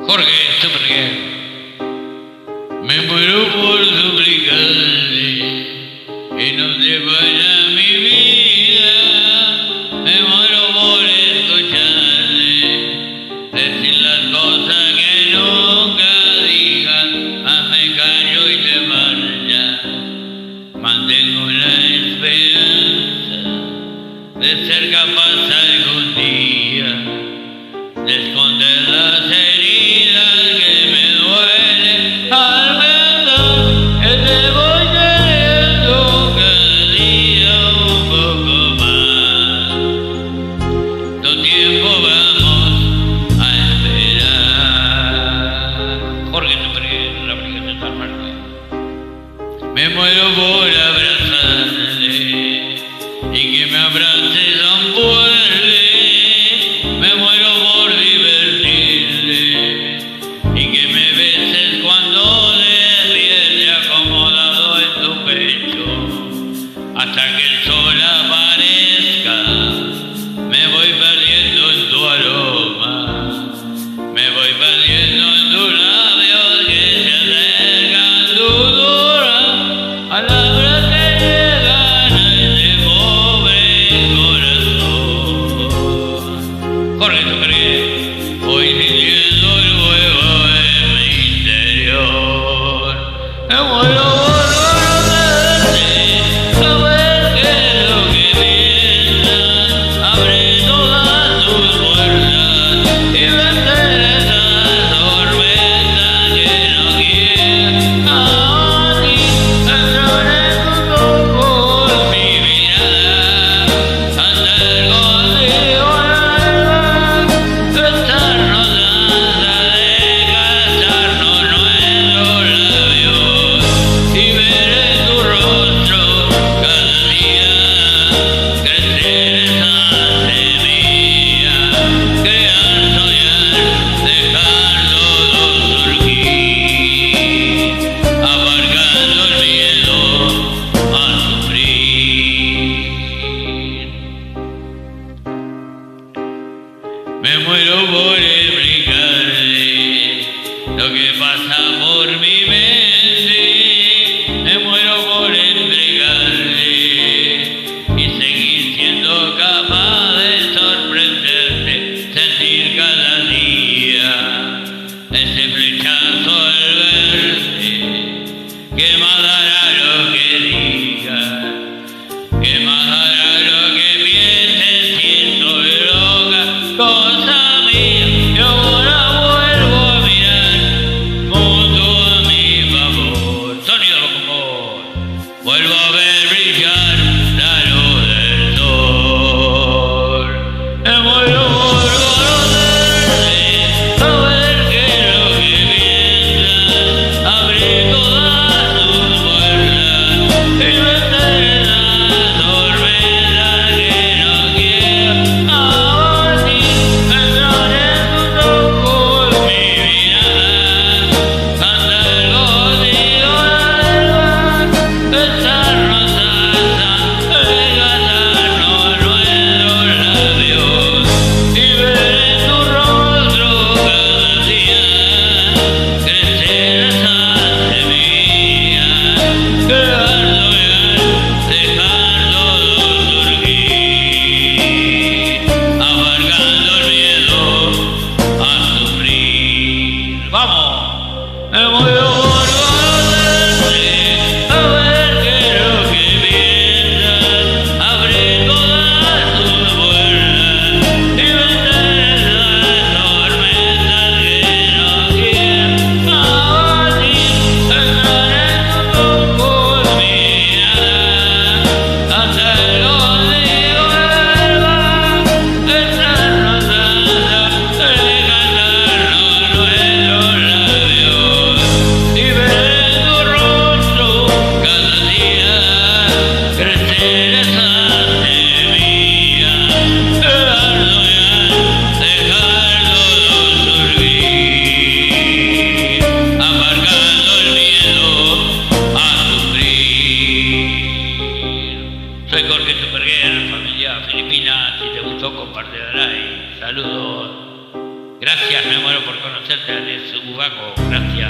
Jorge Supergirl. Me muero por suplicarle que no te vaya mi vida. Me muero por escucharle decir las cosas que nunca digas. Más me callo y te marcha. Mantengo la esperanza de ser capaz algún día de esconder las heridas que me duelen al pensar que te voy queriendo cada día un poco más. Tu tiempo vamos a esperar. Jorge Supergirl, la aplicación de San Martín. Me muero por abrazarle y que me abrace tan fuerte. Me muero por divertirle y que me beses cuando despierte acomodado en tu pecho hasta que el sol aparezca. Me voy perdiendo en tu aroma, me voy perdiendo en tus labios que se acercan dura a la hora que llegan a ese pobre corazón. Jorge Supergirl, voy sintiendo el fuego en mi interior. Me muero por conocerte, saber qué es lo que piensas. Abre todas tus puertas y vencer esas tormentas que no quieren. Aquí entrar en tus ojos, mi mirada, andar contigo al mar, besarnos hasta desgastarnos nuestros labios y ver en tu rostro cada día crecer esa semilla, crear, soñar, dejar todo surgir, abarcando el miedo a sufrir. Me muero por explicarle lo que pasa por mi mente. Me muero por entregarle y seguir siendo capaz de sorprenderte, sentir cada día ese flechazo al verte, que más dará lo que digas, que más dará lo que pienses si estoy loca, cosa mía. Yo ahora vuelvo a mirar mundo a mi favor. Sonido locomotor. Vuelvo a ver brillar la luz del sol. Me muero por conocerte, saber qué es lo que piensas. Abrir todas tus puertas y vencer esas tormentas que no quiero. Aquí entrar en tus ojos, mi mirada, andar contigo al mar, besarnos hasta desgastarnos nuestros labios y ver en tu rostro cada día crecer esa semilla, crear, soñar, dejar todo surgir, abarcando el miedo a sufrir. ¡Vamos! Me muero por conocerte, saber qué es lo que piensas, abrir todas tus puertas y vencer esas tormentas que no quiero. Aquí entrar en tus ojos, mi mirada, andar contigo al mar, besarnos hasta desgastarnos nuestros labios y ver en tu rostro cada día crecer esa semilla, crear, soñar, dejar todo surgir, abarcando el miedo a sufrir. Soy Jorge Supergirl, familia filipina. Si te gustó, compártela. Saludos. Gracias. Gracias, me muero por conocerte, Alex Ubago. Gracias.